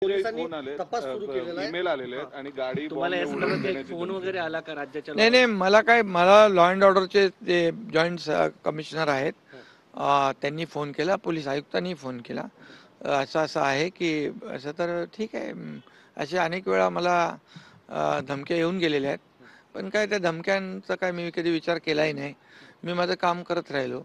पोलिसांनी फोन आले, तपास सुरू केलेला आहे. ईमेल आलेले आहेत आणि गाडी तुम्हाला या बॉम्बने उडवून संदर्भात एक देण्याची फोन धमकी. वगैरे आला का राज्याच्या नाही मला लॉ अँड ऑर्डरचे ते जॉईंट कमिशनर आहेत, त्यांनी फोन केला, पोलीस आयुक्तांनी फोन केला, असं असं आहे की असं. तर ठीक आहे, असे अनेक वेळा मला धमक्या येऊन गेलेल्या आहेत, पण काय त्या धमक्यांचा काय मी कधी विचार केलाही नाही. मी माझं काम करत राहिलो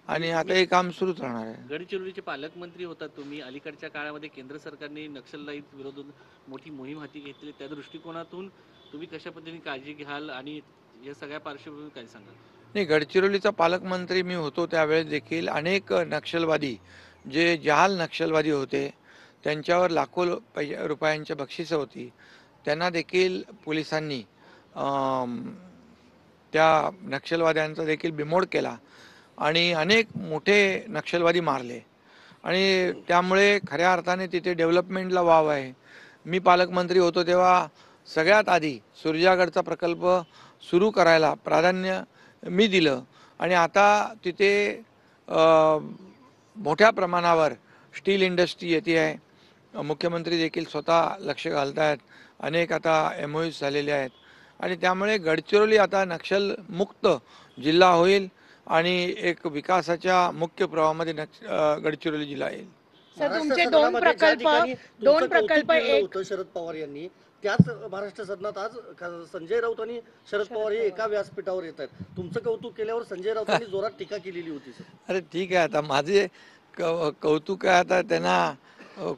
आणि आता हे काम सुरूच राहणार आहे. गडचिरोलीचे पालकमंत्री होता तुम्ही. अलीकडच्या काळामध्ये केंद्र सरकारने नक्षलवाद विरोधात मोठी मोहीम हाती घेतली. त्या दृष्टिकोनातून तुम्ही कशा पद्धतीने काळजी घ्याल आणि या सगळ्या पार्श्वभूमीवर काय सांगाल? नाही, गडचिरोलीचा पालकमंत्री मी होतो त्यावेळेस देखील अनेक नक्षलवादी, जे जहाल नक्षलवादी होते, त्यांच्यावर लाखो रुपयांच्या बक्षिसं होती, त्यांना देखील पोलिसांनी त्या नक्षलवाद्यांचा देखील बिमोड केला आणि अनेक मोठे नक्षलवादी मारले आणि त्यामुळे खऱ्या अर्थाने तिथे डेव्हलपमेंटला वाव आहे. मी पालकमंत्री होतो तेव्हा सगळ्यात आधी सुरजागडचा प्रकल्प सुरू करायला प्राधान्य मी दिलं आणि आता तिथे मोठ्या प्रमाणावर स्टील इंडस्ट्री येते आहे. मुख्यमंत्री देखील स्वतः लक्ष घालत आहेत. अनेक आता MOUs झालेले आहेत आणि त्यामुळे गडचिरोली आता नक्षलमुक्त जिल्हा होईल आणि एक विकासाच्या मुख्य प्रवाहामध्ये गडचिरोली जिल्हा येईल. सर, तुमचे दोन प्रकल्प एक शरद पवार यांनी त्याच महाराष्ट्र सदनात आज संजय राऊत आणि शरद पवार हे एका व्यासपीठावर येत आहेत. तुमचं कौतुक केल्यावर संजय राऊतांनी जोरात टीका केलेली होती सर. अरे ठीक आहे, आता माझे कौतुक आहे. आता त्यांना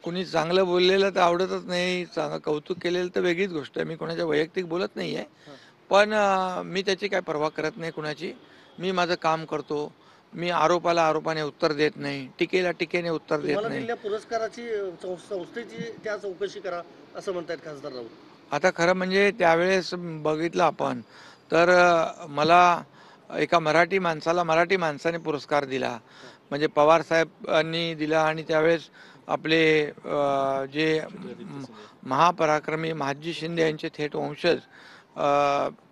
कुणी चांगलं बोललेलं तर आवडतच नाही, कौतुक केलेलं तर वेगळीच गोष्ट आहे. मी कोणाच्या वैयक्तिक बोलत नाही आहे, पण मी त्याची काय पर्वा करत नाही कुणाची. मी माझं काम करतो. मी आरोपाला आरोपाने उत्तर देत नाही, टीकेला टीकेने उत्तर देत नाही. पुरस्काराची संस्थेची त्या चौकशी करा असं म्हणतायत खासदार राऊत. आता खरं म्हणजे त्यावेळेस बघितलं आपण तर मला एका मराठी माणसाने पुरस्कार दिला, म्हणजे पवार साहेबांनी दिला. आणि त्यावेळेस आपले जे महापराक्रमी महादजी शिंदे यांचे थेट वंशज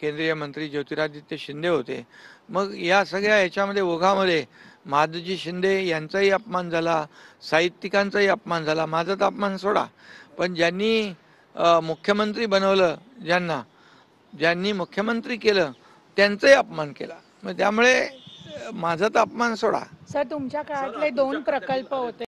केंद्रीय मंत्री ज्योतिरादित्य शिंदे होते. मग या सगळ्या याच्यामध्ये ओघामध्ये महादजी शिंदे यांचाही अपमान झाला, साहित्यिकांचाही अपमान झाला. माझा तर अपमान सोडा, पण ज्यांनी मुख्यमंत्री बनवलं, ज्यांनी मुख्यमंत्री केलं, त्यांचाही अपमान केला. मग त्यामुळे माझा तर अपमान सोडा. सर, तुमच्या काळातले दोन प्रकल्प होते.